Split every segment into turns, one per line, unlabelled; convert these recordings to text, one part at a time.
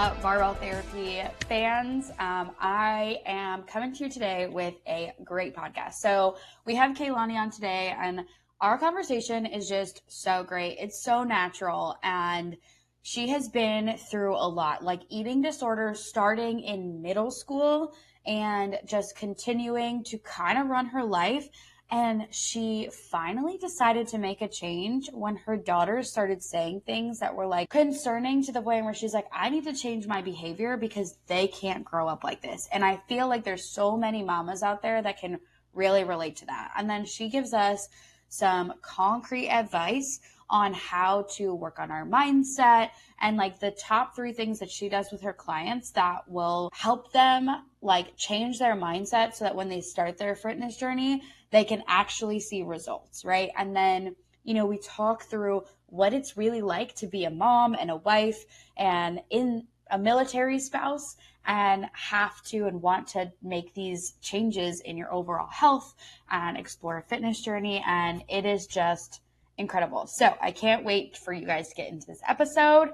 up, Barbell Therapy fans? I am coming to you today with a great podcast. So we have Kaye-Lani on today, and our conversation is just so great. It's so natural, and she has been through a lot, like eating disorders starting in middle school and just continuing to kind of run her life. And she finally decided to make a change when her daughters started saying things that were like concerning, to the point where she's like, I need to change my behavior because they can't grow up like this. And I feel like there's so many mamas out there that can really relate to that. And then she gives us some concrete advice on how to work on our mindset and like the top 3 things that she does with her clients that will help them like change their mindset so that when they start their fitness journey, they can actually see results, right? And then, we talk through what it's really like to be a mom and a wife and in a military spouse and have to and want to make these changes in your overall health and explore a fitness journey. And it is just incredible. So I can't wait for you guys to get into this episode.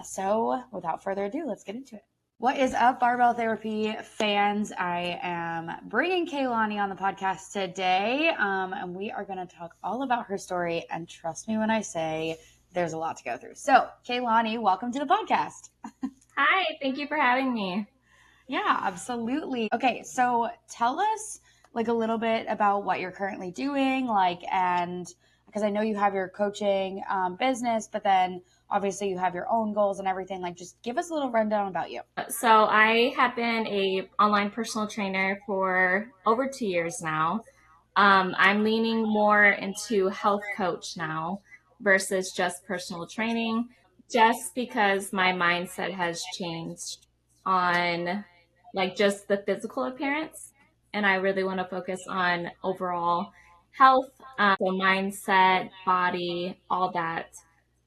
So without further ado, let's get into it. What is up, Barbell Therapy fans? I am bringing Kaye-Lani on the podcast today, and we are going to talk all about her story. And trust me when I say there's a lot to go through. So, Kaye-Lani, welcome to the podcast.
Hi, thank you for having me.
Yeah, absolutely. Okay, so tell us like a little bit about what you're currently doing, and because I know you have your coaching business, but then obviously you have your own goals and everything. Like, just give us a little rundown about you.
So I have been a online personal trainer for over 2 years now. I'm leaning more into health coach now versus just personal training, just because my mindset has changed on like just the physical appearance. And I really want to focus on overall health, so mindset, body, all that.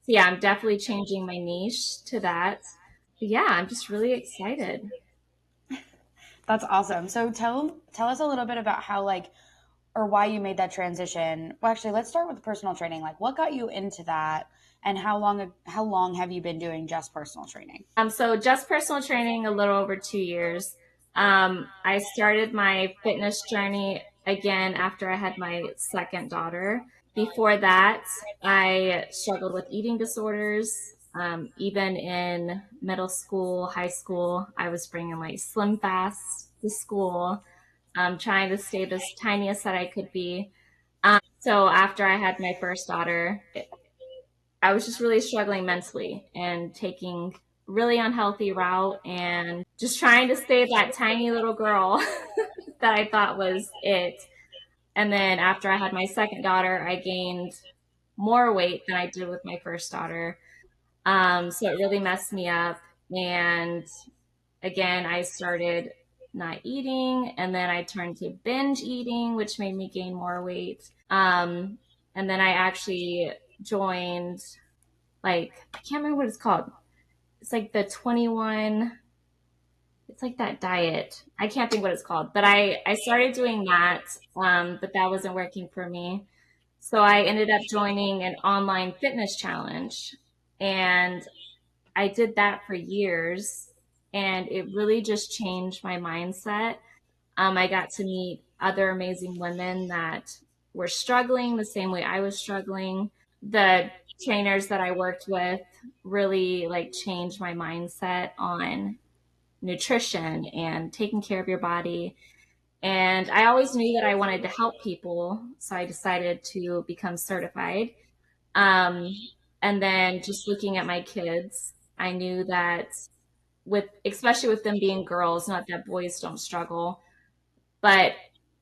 So yeah, I'm definitely changing my niche to that. But yeah, I'm just really excited.
That's awesome. So tell us a little bit about how or why you made that transition. Well, actually, let's start with the personal training. Like, what got you into that, and how long have you been doing just personal training?
So just personal training a little over 2 years. I started my fitness journey again after I had my second daughter. Before that, I struggled with eating disorders. Even in middle school, high school, I was bringing like Slim Fast to school, trying to stay this tiniest that I could be. So after I had my first daughter, I was just really struggling mentally and taking really unhealthy route and just trying to stay that tiny little girl that I thought was it. And then after I had my second daughter, I gained more weight than I did with my first daughter. So it really messed me up. And again, I started not eating, and then I turned to binge eating, which made me gain more weight. And then I actually joined, like, I can't remember what it's called. It's like the 21, it's like that diet. I can't think what it's called, but I started doing that, but that wasn't working for me. So I ended up joining an online fitness challenge, and I did that for years, and it really just changed my mindset. I got to meet other amazing women that were struggling the same way I was struggling. The trainers that I worked with really like changed my mindset on nutrition and taking care of your body. And I always knew that I wanted to help people, so I decided to become certified. Um, and then just looking at my kids, I knew that especially with them being girls, not that boys don't struggle, but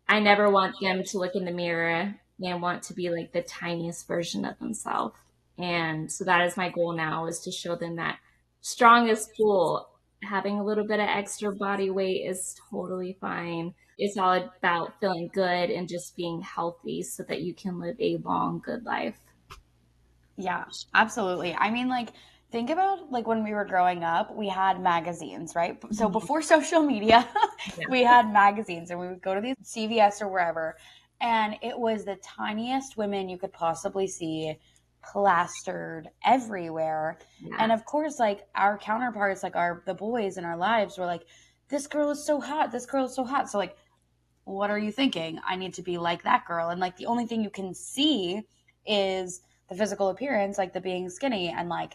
I never want them to look in the mirror and want to be like the tiniest version of themselves. And so that is my goal now, is to show them that strong is cool. Having a little bit of extra body weight is totally fine. It's all about feeling good and just being healthy so that you can live a long, good life.
Yeah, absolutely. I mean, think about when we were growing up, we had magazines, right? So before social media,
Yeah.
we had magazines, and we would go to these CVS or wherever, and it was the tiniest women you could possibly see plastered everywhere.
Yeah.
And of course, like our counterparts, like the boys in our lives were like, this girl is so hot. This girl is so hot. So like, what are you thinking? I need to be like that girl. And like the only thing you can see is the physical appearance, like the being skinny. And like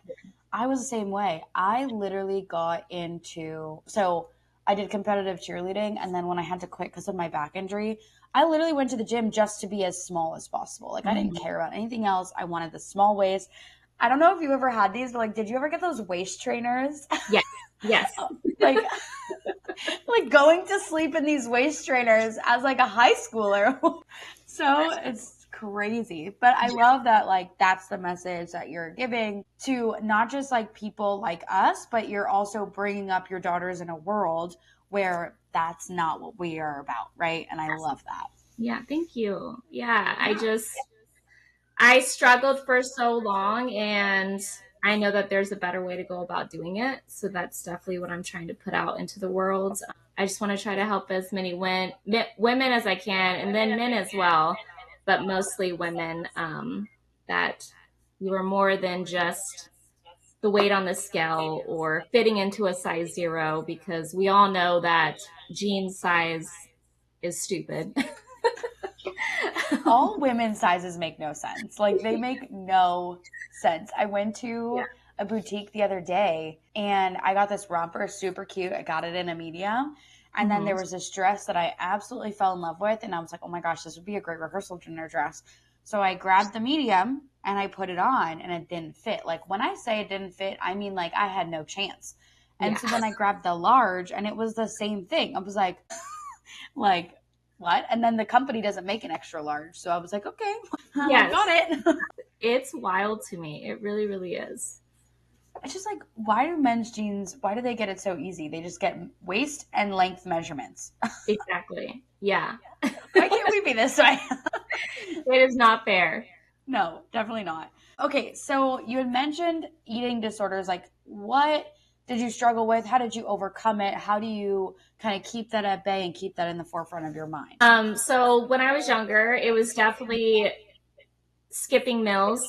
I was the same way. I literally got into, so I did competitive cheerleading. And then when I had to quit because of my back injury, I literally went to the gym just to be as small as possible. Like I didn't care about anything else. I wanted the small waist. I don't know if you ever had these, but like, did you ever get those waist trainers?
Yes. Yes.
like like going to sleep in these waist trainers as like a high schooler. So it's crazy. But I love that like that's the message that you're giving to not just like people like us, but you're also bringing up your daughters in a world where that's not what we are about, right? And I love that.
Yeah, thank you. Yeah, I struggled for so long, and I know that there's a better way to go about doing it. So that's definitely what I'm trying to put out into the world. I just want to try to help as many women as I can, and then men as well, but mostly women, that you are more than just the weight on the scale or fitting into a size 0, because we all know that jean size is stupid.
All women's sizes make no sense. Like they make no sense. I went to a boutique the other day and I got this romper, super cute. I got it in a medium. And then there was this dress that I absolutely fell in love with. And I was like, oh my gosh, this would be a great rehearsal dinner dress. So I grabbed the medium and I put it on and it didn't fit. Like when I say it didn't fit, I mean like I had no chance. And so then I grabbed the large and it was the same thing. I was like, like, what? And then the company doesn't make an extra large. So I was like, okay,
Yes.
got it.
It's wild to me. It really, really is.
It's just like, why do men's jeans, why do they get it so easy? They just get waist and length measurements.
Exactly. Yeah.
Why can't we be this way?
It is not fair.
No, definitely not. Okay, so you had mentioned eating disorders. Like, what did you struggle with? How did you overcome it? How do you kind of keep that at bay and keep that in the forefront of your mind?
So when I was younger, it was definitely skipping meals,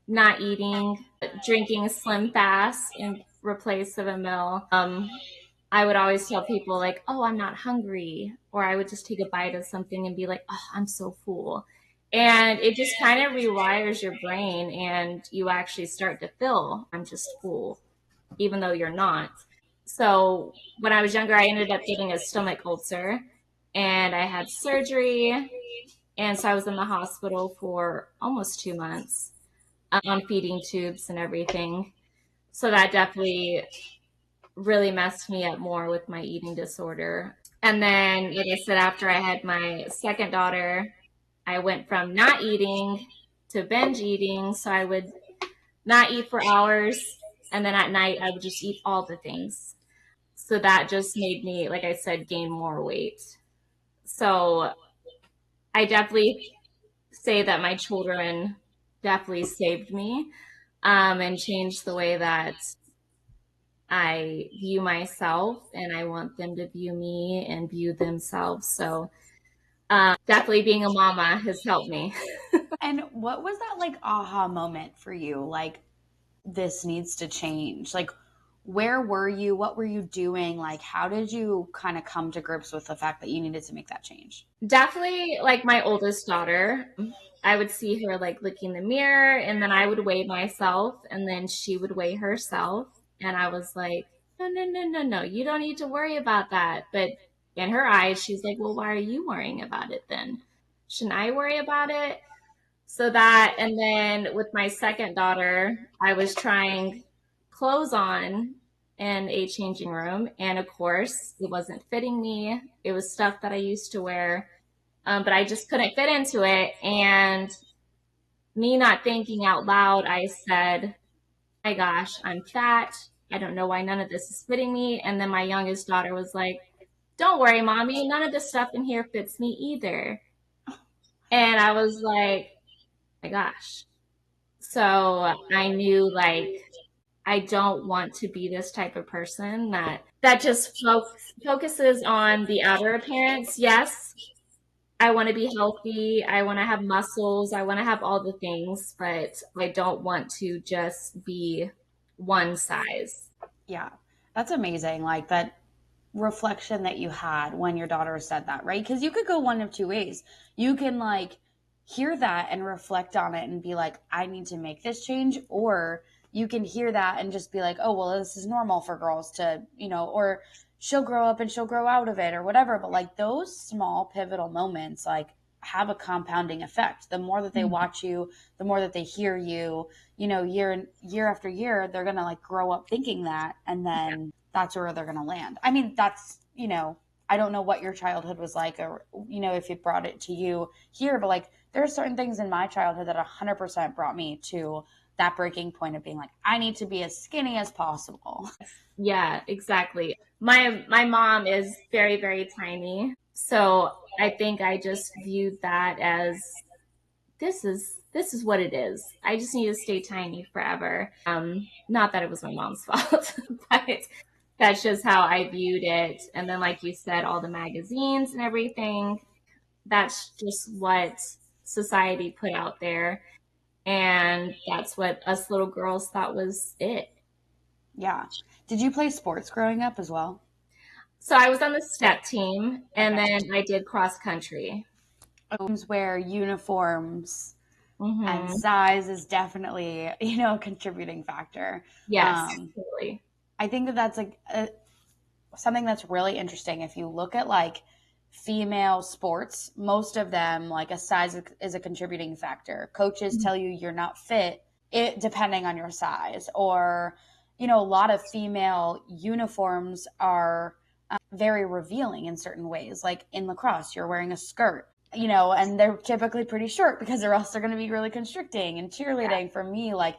not eating, drinking Slim Fast in replace of a meal. I would always tell people like, oh, I'm not hungry. Or I would just take a bite of something and be like, oh, I'm so full. And it just kind of rewires your brain and you actually start to feel I'm just full, even though you're not. So when I was younger, I ended up getting a stomach ulcer and I had surgery. And so I was in the hospital for almost 2 months on feeding tubes and everything. So that definitely really messed me up more with my eating disorder. And then, like I said, after I had my second daughter, I went from not eating to binge eating. So I would not eat for hours. And then at night, I would just eat all the things. So that just made me, like I said, gain more weight. So I definitely say that my children definitely saved me, and changed the way that I view myself, and I want them to view me and view themselves. So definitely being a mama has helped me.
And what was that like aha moment for you? Like, this needs to change. Like, where were you? What were you doing? Like, how did you kind of come to grips with the fact that you needed to make that change?
Definitely like my oldest daughter. I would see her like looking in the mirror and then I would weigh myself and then she would weigh herself. And I was like, no, no, no, no, no. You don't need to worry about that. But in her eyes, she's like, well, why are you worrying about it then? Shouldn't I worry about it? So that, and then with my second daughter, I was trying clothes on in a changing room. And of course, it wasn't fitting me. It was stuff that I used to wear, but I just couldn't fit into it. And me not thinking out loud, I said, my gosh, I'm fat. I don't know why none of this is fitting me. And then my youngest daughter was like, don't worry, mommy, none of the stuff in here fits me either. And I was like, my gosh. So I knew like I don't want to be this type of person that just focuses on the outer appearance. Yes, I want to be healthy. I want to have muscles. I want to have all the things, but I don't want to just be one size.
Yeah. That's amazing. Like that reflection that you had when your daughter said that, right? Because you could go one of two ways. You can like hear that and reflect on it and be like, I need to make this change. Or you can hear that and just be like, oh, well, this is normal for girls to, or she'll grow up and she'll grow out of it or whatever. But like those small pivotal moments, like, have a compounding effect. The more that they watch you, the more that they hear you, year after year, they're going to like grow up thinking that. And then that's where they're going to land. I mean, I don't know what your childhood was like or, if it brought it to you here, but like there are certain things in my childhood that 100% brought me to that breaking point of being like, I need to be as skinny as possible.
Yeah, exactly. My mom is very, very tiny. So I think I just viewed that as this is what it is. I just need to stay tiny forever. Not that it was my mom's fault, but that's just how I viewed it. And then like you said, all the magazines and everything, that's just what society put out there. And that's what us little girls thought was it.
Yeah. Did you play sports growing up as well?
So I was on the step team and
Okay.
then I did cross country.
Homes where uniforms and
Hmm.
size is definitely, a contributing factor.
Yes,
Um,
totally.
I think that that's like something that's really interesting. If you look at like female sports, most of them, like a size is a contributing factor. Coaches tell you you're not fit, depending on your size, or a lot of female uniforms are very revealing in certain ways. Like in lacrosse, you're wearing a skirt, and they're typically pretty short because or else they're going to be really constricting. And cheerleading for me, like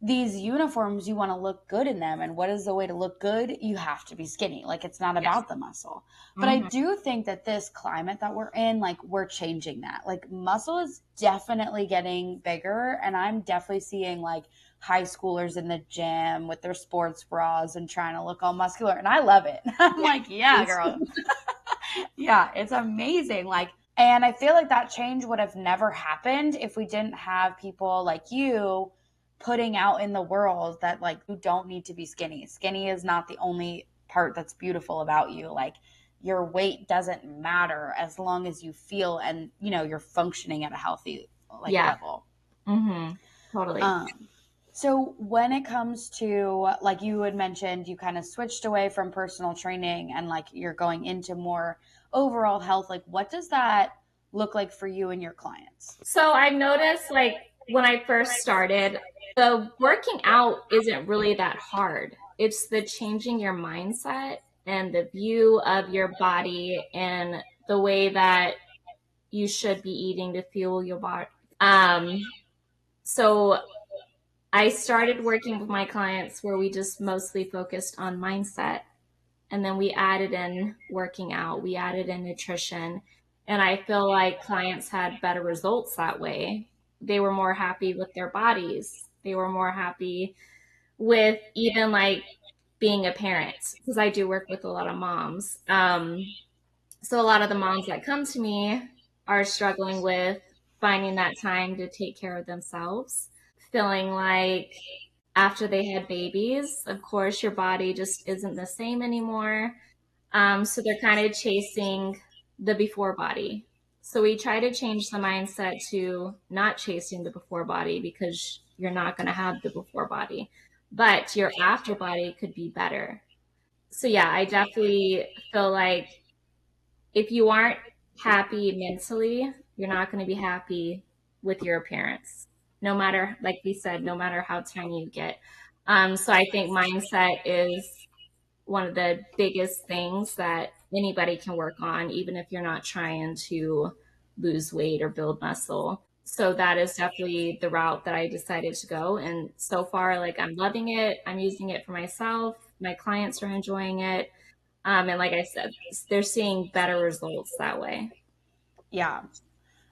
these uniforms, you want to look good in them. And what is the way to look good? You have to be skinny. Like it's not
Yes.
about the muscle. But I
Hmm.
do think that this climate that we're in, like we're changing that. Like muscle is definitely getting bigger. And I'm definitely seeing like high schoolers in the gym with their sports bras and trying to look all muscular. And I love it. I'm
Yeah,
like, yeah,
me
girl.
too.
Yeah, it's amazing. Like, and I feel like that change would have never happened if we didn't have people like you putting out in the world that like you don't need to be skinny. Skinny is not the only part that's beautiful about you. Like your weight doesn't matter as long as you feel and you're functioning at a healthy like
Yeah.
level.
Hmm. Totally.
Um so when it comes to like you had mentioned you kind of switched away from personal training and like you're going into more overall health, like what does that look like for you and your clients?
So I noticed like when I first started, the working out isn't really that hard. It's the changing your mindset and the view of your body and the way that you should be eating to fuel your body. So I started working with my clients where we just mostly focused on mindset. And then we added in working out, we added in nutrition. And I feel like clients had better results that way. They were more happy with their bodies. They were more happy with even like being a parent because I do work with a lot of moms. So a lot of the moms that come to me are struggling with finding that time to take care of themselves, feeling like after they had babies, of course, your body just isn't the same anymore. So they're kind of chasing the before body. So we try to change the mindset to not chasing the before body because you're not going to have the before body, but your after body could be better. So yeah, I definitely feel like if you aren't happy mentally, you're not going to be happy with your appearance. No matter, like we said, no matter how tiny you get. So I think mindset is one of the biggest things that anybody can work on, even if you're not trying to lose weight or build muscle. So that is definitely the route that I decided to go. And so far, like I'm loving it. I'm using it for myself. My clients are enjoying it. And like I said, they're seeing better results that way.
Yeah.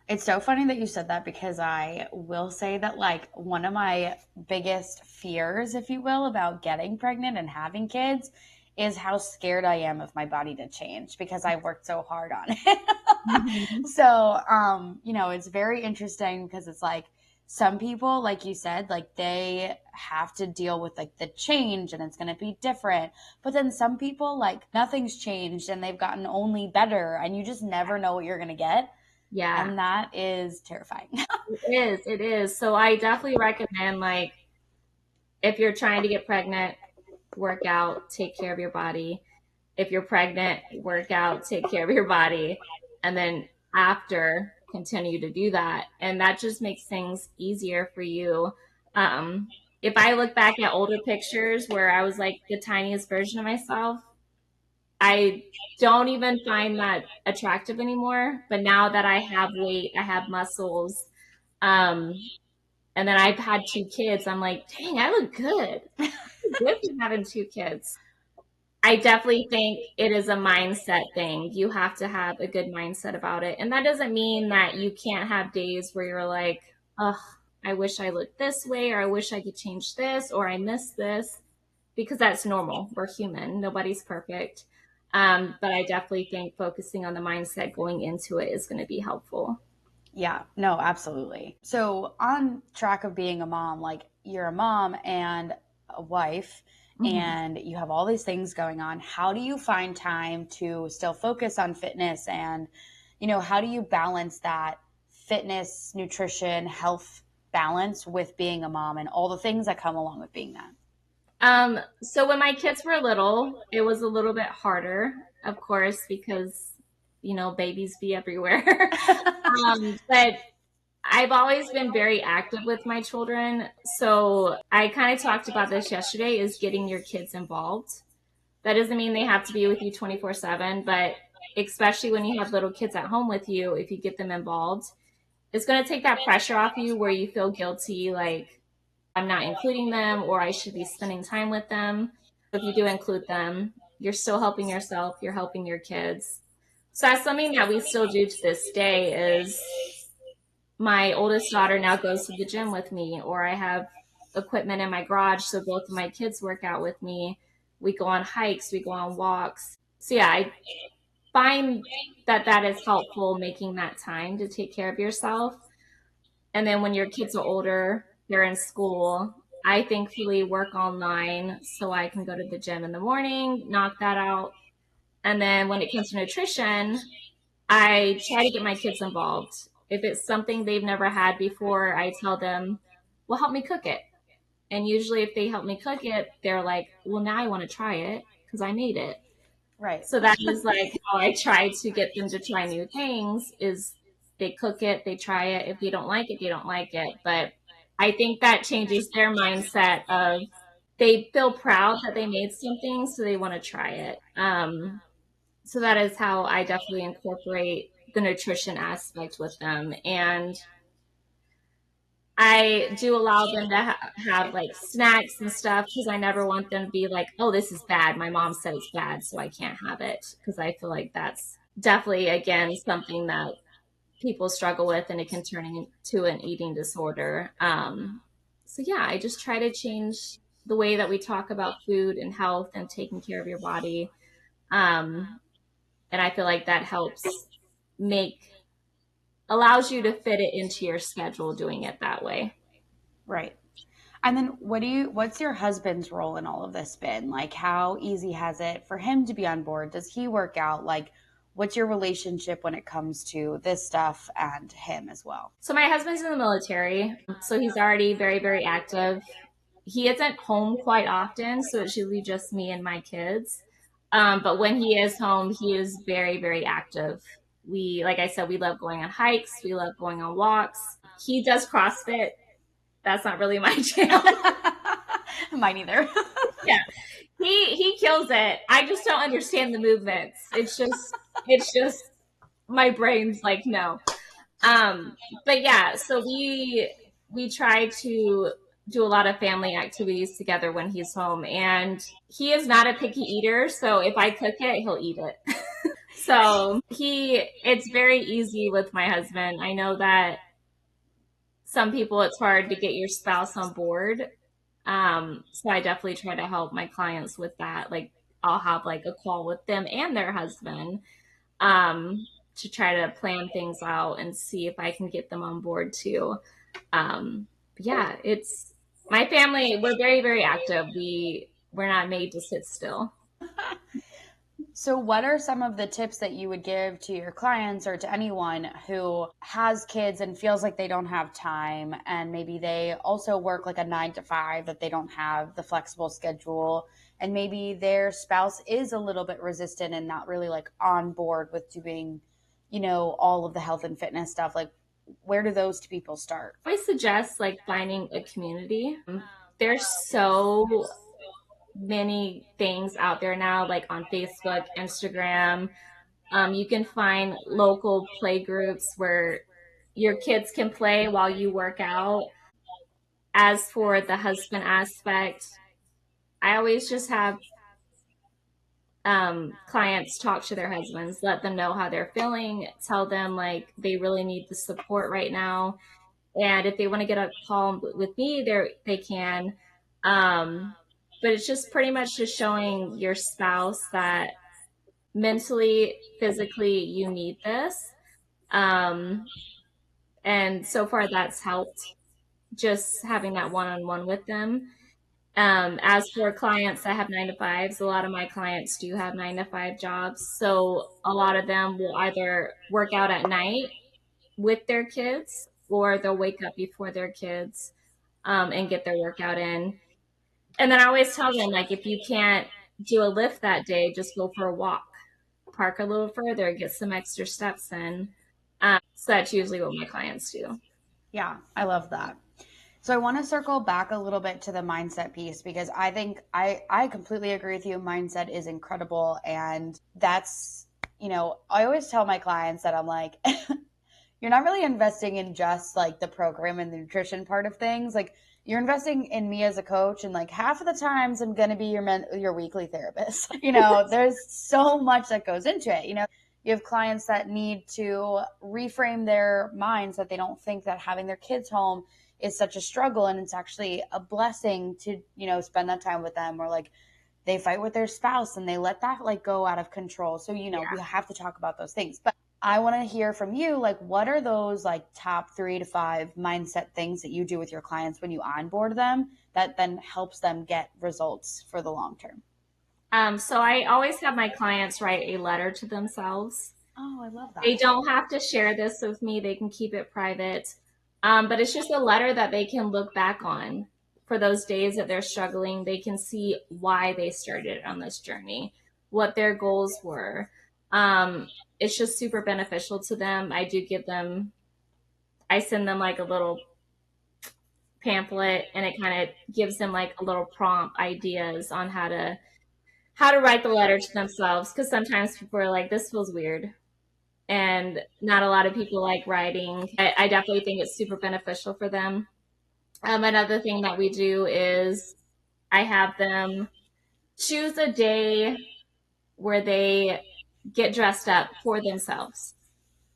It's so funny that you said that because I will say that, like, one of my biggest fears, if you will, about getting pregnant and having kids is how scared I am of my body to change because I worked so hard on it.
Mhm.
So, it's very interesting because it's like some people, like you said, like they have to deal with like the change and it's going to be different. But then some people, like nothing's changed and they've gotten only better and you just never know what you're going to get.
Yeah,
And that is terrifying.
it is. It is. So I definitely recommend, like, if you're trying to get pregnant, work out, take care of your body. If you're pregnant, work out, take care of your body. And then after, continue to do that. And that just makes things easier for you. If I look back at older pictures where I was like the tiniest version of myself, I don't even find that attractive anymore. But now that I have weight, I have muscles, um, and then I've had two kids, I'm like, dang, I look good. I look good for having two kids. I definitely think it is a mindset thing. You have to have a good mindset about it. And that doesn't mean that you can't have days where you're like, oh, I wish I looked this way, or I wish I could change this, or I miss this, because that's normal. We're human. Nobody's perfect. But I definitely think focusing on the mindset going into it is going to be helpful.
Yeah, no, absolutely. So, on track of being a mom, like you're a mom and a wife,
Mhm.
and you have all these things going on. How do you find time to still focus on fitness? And, how do you balance that fitness, nutrition, health balance with being a mom and all the things that come along with being that?
So when my kids were little, it was a little bit harder, of course, because, babies be everywhere. But I've always been very active with my children. So I kind of talked about this yesterday, is getting your kids involved. That doesn't mean they have to be with you 24/7, but especially when you have little kids at home with you, if you get them involved, it's going to take that pressure off you where you feel guilty, like I'm not including them or I should be spending time with them. If you do include them, you're still helping yourself, you're helping your kids. So that's something that we still do to this day. Is my oldest daughter now goes to the gym with me, or I have equipment in my garage so both of my kids work out with me. We go on hikes, we go on walks. So yeah, I find that that is helpful, making that time to take care of yourself. And then when your kids are older, they're in school, I thankfully work online so I can go to the gym in the morning, knock that out. And then when it comes to nutrition, I try to get my kids involved. If it's something they've never had before, I tell them, well, help me cook it. And usually, if they help me cook it, they're like, well, now I want to try it because I made it.
Right.
So that is like how I try to get them to try new things, is they cook it, they try it. If they don't like it, they don't like it. But I think that changes their mindset of, they feel proud that they made something, so they want to try it. So that is how I definitely incorporate the nutrition aspect with them. And I do allow them to have like snacks and stuff, because I never want them to be like, oh, this is bad. My mom said it's bad, so I can't have it. Because I feel like that's definitely, again, something that people struggle with, and it can turn into an eating disorder. So, yeah, I just try to change the way that we talk about food and health and taking care of your body. Um, and I feel like that helps make, allows you to fit it into your schedule doing it that way.
Right. And then what's your husband's role in all of this been? Like how easy has it for him to be on board? Does he work out? Like what's your relationship when it comes to this stuff and him as well?
So my husband's in the military, so he's already very, very active. He isn't home quite often, so it's usually just me and my kids. But when he is home, he is very, very active. We, like I said, we love going on hikes. We love going on walks. He does CrossFit. That's not really my jam.
Mine either.
Yeah, he kills it. I just don't understand the movements. It's just my brain's like, no. Um, but yeah, so we try to do a lot of family activities together when he's home, and he is not a picky eater, so if I cook it, he'll eat it. So it's very easy with my husband. I know that some people, it's hard to get your spouse on board. So I definitely try to help my clients with that. Like, I'll have like a call with them and their husband um, to try to plan things out and see if I can get them on board too. Yeah, it's my family. We're very, very active. We're not made to sit still.
So, what are some of the tips that you would give to your clients or to anyone who has kids and feels like they don't have time, and maybe they also work like a 9 to 5, that they don't have the flexible schedule, and maybe their spouse is a little bit resistant and not really like on board with doing, all of the health and fitness stuff? Like, where do those two people start?
I suggest like finding a community. There's so many things out there now, like on Facebook, Instagram. You can find local play groups where your kids can play while you work out. As for the husband aspect, I always just have clients talk to their husbands, let them know how they're feeling, tell them like they really need the support right now. And if they want to get a call with me, they can. Um, but it's just pretty much just showing your spouse that mentally, physically, you need this. Um, and so far, that's helped just having that one on one with them. As for clients that have 9 to 5s, a lot of my clients do have 9 to 5 jobs. So a lot of them will either work out at night with their kids or they'll wake up before their kids and get their workout in. And then I always tell them, like, if you can't do a lift that day, just go for a walk, park a little further, get some extra steps in. So that's usually what my clients do.
Yeah, I love that. So I want to circle back a little bit to the mindset piece, because I think I completely agree with you. Mindset is incredible. And that's, I always tell my clients that I'm like, you're not really investing in just like the program and the nutrition part of things. Like, you're investing in me as a coach, and like half of the times I'm going to be your weekly therapist. There's so much that goes into it. You have clients that need to reframe their minds, that they don't think that having their kids home is such a struggle, and it's actually a blessing to, spend that time with them. Or like, they fight with their spouse and they let that like go out of control. So, we have to talk about those things. But I want to hear from you, like, what are those like top 3 to 5 mindset things that you do with your clients when you onboard them that then helps them get results for the long term?
So I always have my clients write a letter to themselves.
Oh, I love
They
that.
don't have to share this with me, they can keep it private. But it's just a letter that they can look back on for those days that they're struggling. They can see why they started on this journey, what their goals were. It's just super beneficial to them. I send them like a little pamphlet, and it kind of gives them like a little prompt ideas on how to write the letter to themselves, because sometimes people are like, this feels weird, and not a lot of people like writing. I definitely think it's super beneficial for them. Another thing that we do is I have them choose a day where they get dressed up for themselves.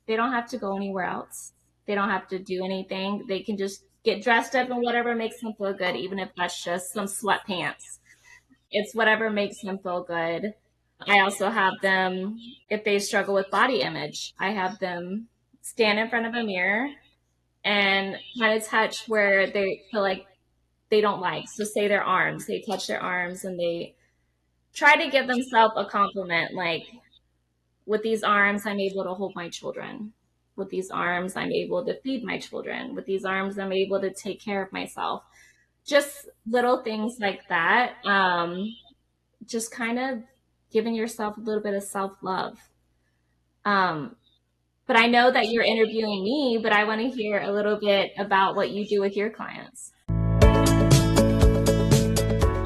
They don't have to go anywhere else. They don't have to do anything. They can just get dressed up in whatever makes them feel good, even if that's just some sweatpants. It's whatever makes them feel good. I also have them, if they struggle with body image, I have them stand in front of a mirror and kind of touch where they feel like they don't like. So, say their arms, they touch their arms and they try to give themselves a compliment, like, with these arms, I'm able to hold my children. With these arms, I'm able to feed my children. With these arms, I'm able to take care of myself. Just little things like that. Just kind of giving yourself a little bit of self love. Um, but I know that you're interviewing me, but I want to hear a little bit about what you do with your clients.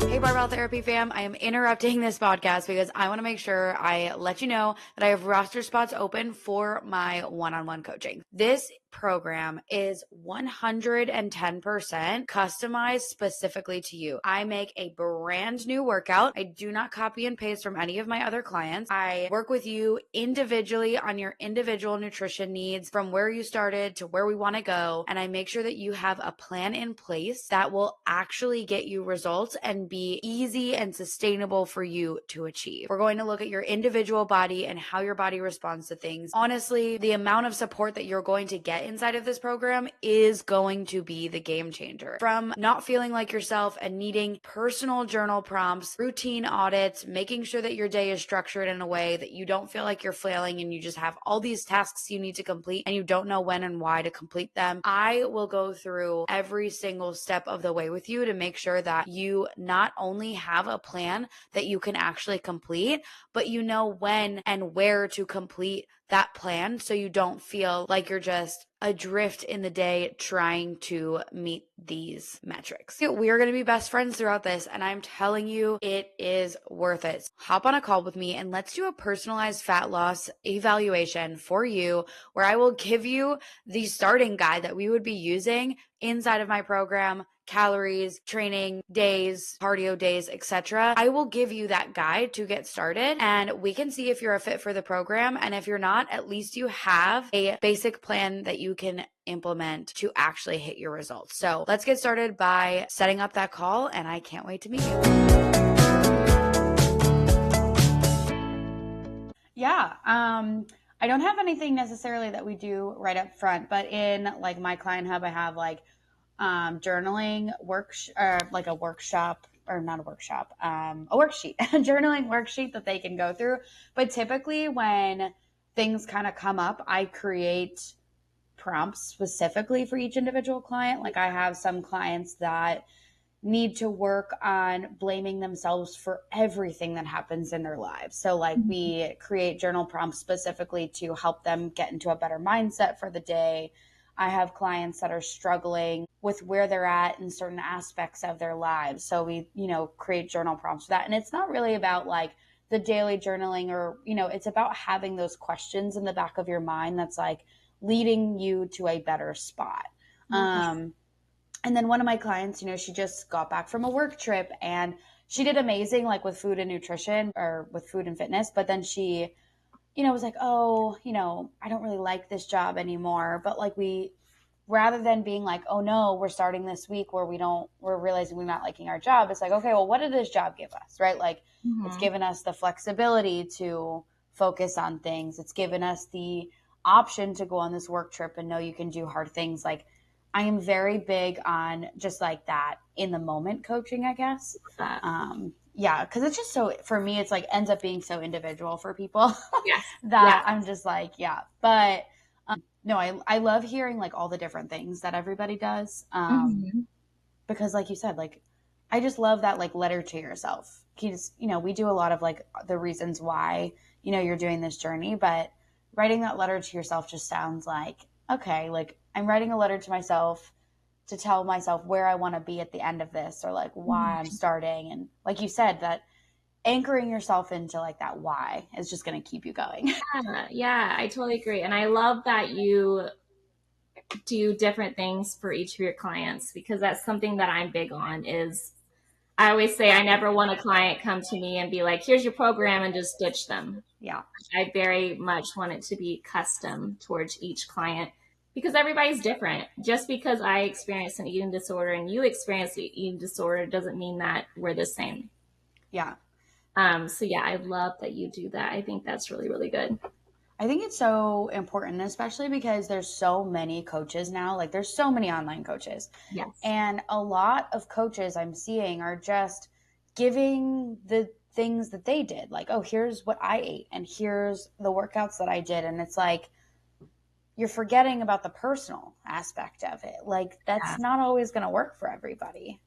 Hey, Barbell Therapy fam, I am interrupting this podcast because I want to make sure I let you know that I have roster spots open for my one-on-one coaching. This program is 110% customized specifically to you. I make a brand new workout. I do not copy and paste from any of my other clients. I work with you individually on your individual nutrition needs from where you started to where we want to go. And I make sure that you have a plan in place that will actually get you results and be easy and sustainable for you to achieve. We're going to look at your individual body and how your body responds to things. Honestly, the amount of support that you're going to get inside of this program is going to be the game changer. From not feeling like yourself and needing personal journal prompts, routine audits, making sure that your day is structured in a way that you don't feel like you're flailing and you just have all these tasks you need to complete and you don't know when and why to complete them. I will go through every single step of the way with you to make sure that you not only have a plan that you can actually complete, but you know when and where to complete that plan so you don't feel like you're just adrift in the day trying to meet these metrics. We are going to be best friends throughout this, and I'm telling you, it is worth it. Hop on a call with me and let's do a personalized fat loss evaluation for you where I will give you the starting guide that we would be using inside of my program, calories, training days, cardio days, etc. I will give you that guide to get started and we can see if you're a fit for the program. And if you're not, at least you have a basic plan that you can implement to actually hit your results. So let's get started by setting up that call and I can't wait to meet you. Yeah. I don't have anything necessarily that we do right up front, but in like my client hub, I have like journaling like a workshop or not a workshop, a worksheet, a journaling worksheet that they can go through. But typically when things kind of come up, I create prompts specifically for each individual client. Like I have some clients that need to work on blaming themselves for everything that happens in their lives. So like we create journal prompts specifically to help them get into a better mindset for the day. I have clients that are struggling with where they're at in certain aspects of their lives. So we, create journal prompts for that. And it's not really about like the daily journaling or, it's about having those questions in the back of your mind that's like leading you to a better spot. And then one of my clients, she just got back from a work trip and she did amazing, like with food and nutrition or with food and fitness. But then she, was like, oh, I don't really like this job anymore. But like rather than being like, oh no, we're starting this week where we're realizing we're not liking our job. It's like, okay, well, what did this job give us? Right? Like it's given us the flexibility to focus on things. It's given us the option to go on this work trip and know you can do hard things. Like I am very big on just like that in the moment coaching, I guess. Yeah, because it's just so, for me, it's like ends up being so individual for people that I'm just like, yeah. But no, I love hearing like all the different things that everybody does. Because like you said, like I just love that like letter to yourself. Because, we do a lot of like the reasons why, you're doing this journey, but writing that letter to yourself just sounds like, okay, like I'm writing a letter to myself to tell myself where I want to be at the end of this or like why I'm starting. And like you said, that anchoring yourself into like that why is just going to keep you going.
Yeah, I totally agree. And I love that you do different things for each of your clients because that's something that I'm big on is I always say I never want a client come to me and be like, here's your program and just ditch them.
Yeah.
I very much want it to be custom towards each client because everybody's different. Just because I experience an eating disorder and you experience an eating disorder doesn't mean that we're the same.
Yeah.
So yeah, I love that you do that. I think that's really, really good.
I think it's so important, especially because there's so many coaches now. Like there's so many online coaches.
Yes.
And a lot of coaches I'm seeing are just giving the things that they did. Like, oh, here's what I ate and here's the workouts that I did. And it's like, you're forgetting about the personal aspect of it. Like that's not always going to work for everybody,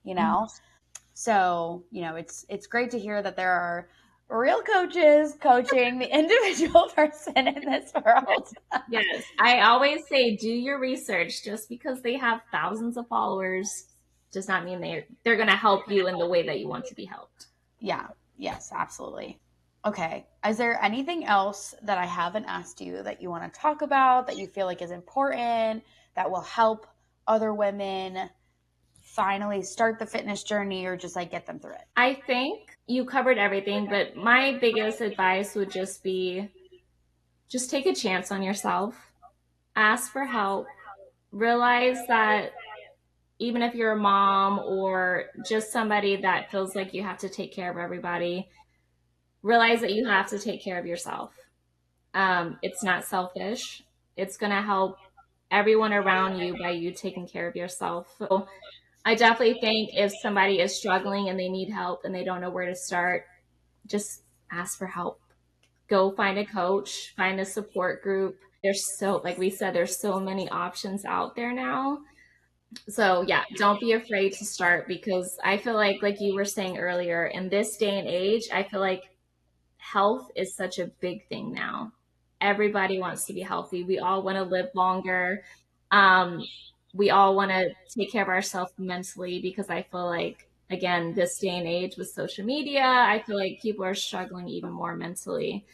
So, it's great to hear that there are real coaches coaching the individual person in this world.
Yes. I always say, do your research. Just because they have thousands of followers does not mean they're going to help you in the way that you want to be helped.
Yeah. Yes, absolutely. Okay. Is there anything else that I haven't asked you that you want to talk about that you feel like is important that will help other women finally start the fitness journey or just like get them through it?
I think you covered everything, but my biggest advice would just be just take a chance on yourself, ask for help, realize that even if you're a mom or just somebody that feels like you have to take care of everybody, realize that you have to take care of yourself. It's not selfish. It's going to help everyone around you by you taking care of yourself. So I definitely think if somebody is struggling and they need help and they don't know where to start, just ask for help. Go find a coach, find a support group. Like we said, there's so many options out there now. So yeah, don't be afraid to start, because I feel like you were saying earlier, in this day and age, I feel like health is such a big thing now. Everybody wants to be healthy. We all want to live longer. Um, we all want to take care of ourselves mentally, because I feel like, again, this day and age with social media, I feel like people are struggling even more mentally.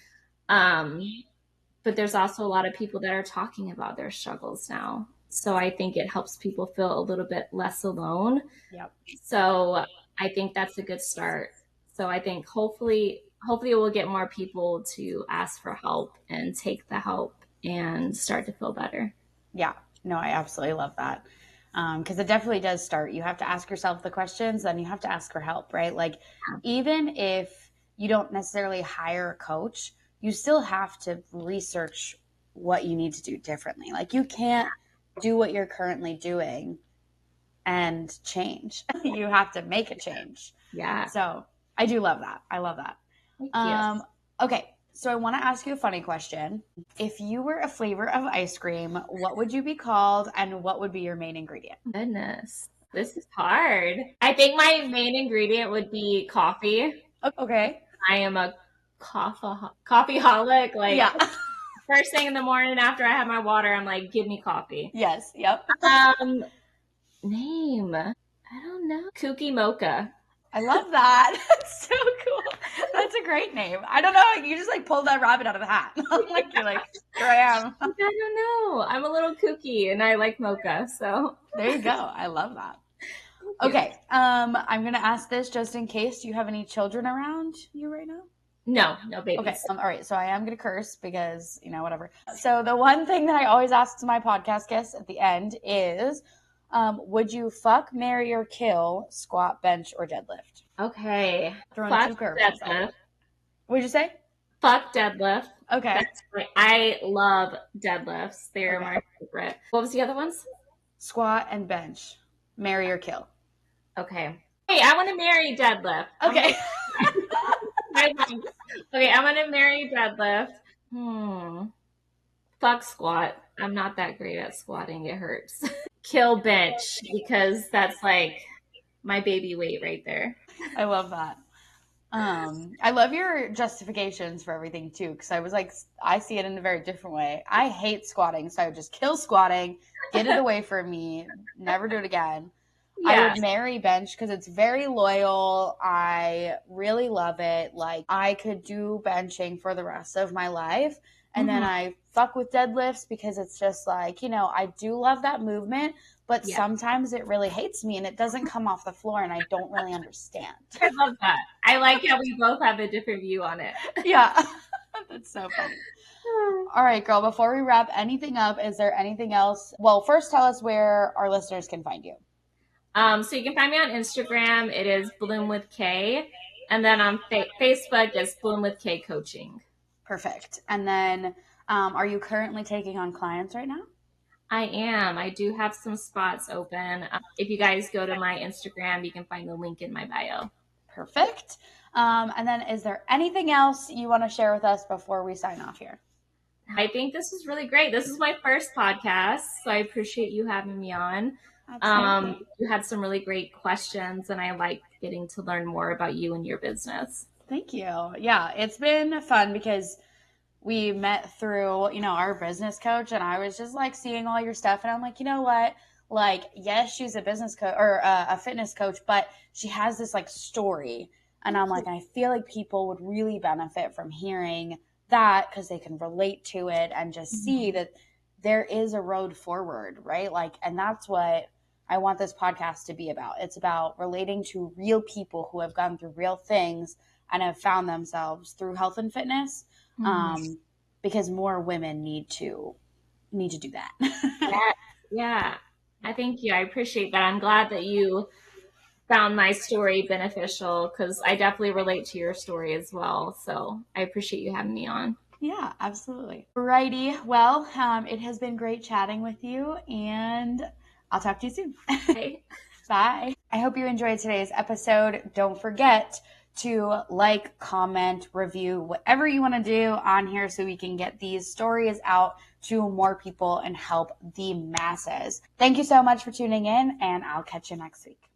Um, but there's also a lot of people that are talking about their struggles now. So I think it helps people feel a little bit less alone.
Yep.
So I think that's a good start. So I think hopefully we'll get more people to ask for help and take the help and start to feel better.
Yeah. No, I absolutely love that. Because it definitely does start. You have to ask yourself the questions, then you have to ask for help, right? Like, even if you don't necessarily hire a coach, you still have to research what you need to do differently. Like, you can't do what you're currently doing and change. You have to make a change.
Yeah.
So I do love that. I love that.
Thank you.
Okay. So I want to ask you a funny question. If you were a flavor of ice cream, what would you be called and what would be your main ingredient?
Goodness. This is hard. I think my main ingredient would be coffee.
Okay.
I am a coffee holic. Like,
Yeah.
first thing in the morning after I have my water, I'm like, give me coffee.
Yes. Yep.
Name. I don't know. Kooky Mocha.
I love that. That's so cool. That's a great name. I don't know. You just like pulled that rabbit out of the hat. Like, you're like, here I am.
I don't know. I'm a little kooky and I like mocha. So
There you go. I love that. Okay. I'm gonna ask this just in case. Do you have any children around you right now?
No babies.
Okay. All right. So I am gonna curse because whatever. So the one thing that I always ask to my podcast guests at the end is, would you fuck, marry, or kill, squat, bench, or deadlift?
Okay.
Throwing
Fuck
two curveballs.
deadlift.
What'd you say?
Fuck deadlift.
Okay.
That's great. I love deadlifts. They're
Okay.
my favorite. What was the other ones?
Squat and bench. Marry or kill.
Okay. Hey, I want to marry deadlift.
Okay.
Okay, I'm gonna marry deadlift. Fuck squat. I'm not that great at squatting. It hurts. Kill bench, because that's like my baby weight right there.
I love that. I love your justifications for everything too, because I was like, I see it in a very different way. I hate squatting, so I would just kill squatting, get it away from me, never do it again.
Yeah.
I would marry bench because it's very loyal. I really love it. Like, I could do benching for the rest of my life. And then I fuck with deadlifts because it's just like, I do love that movement, but sometimes it really hates me and it doesn't come off the floor and I don't really understand.
I love that. I like how we both have a different view on it.
Yeah. That's so funny. All right, girl, before we wrap anything up, is there anything else? Well, first tell us where our listeners can find you.
So you can find me on Instagram. It is Bloom with Kay. And then on Facebook, it's Bloom with Kay Coaching.
Perfect. And then are you currently taking on clients right now?
I am. I do have some spots open. If you guys go to my Instagram, you can find the link in my bio.
Perfect. And then is there anything else you want to share with us before we sign off here?
I think this is really great. This is my first podcast, so I appreciate you having me on. You had some really great questions, and I like getting to learn more about you and your business.
Thank you. Yeah, it's been fun because we met through, our business coach, and I was just like seeing all your stuff, and I'm like, you know what? Like, yes, she's a business coach or a fitness coach, but she has this like story And I'm like, I feel like people would really benefit from hearing that because they can relate to it and just see that there is a road forward, right? Like, and that's what I want this podcast to be about. It's about relating to real people who have gone through real things and have found themselves through health and fitness, because more women need to do that.
Yeah. I thank you. I appreciate that. I'm glad that you found my story beneficial because I definitely relate to your story as well. So I appreciate you having me on.
Yeah, absolutely. Alrighty. Well, it has been great chatting with you, and I'll talk to you soon.
Bye.
Bye. I hope you enjoyed today's episode. Don't forget to like, comment, review, whatever you want to do on here so we can get these stories out to more people and help the masses. Thank you so much for tuning in, and I'll catch you next week.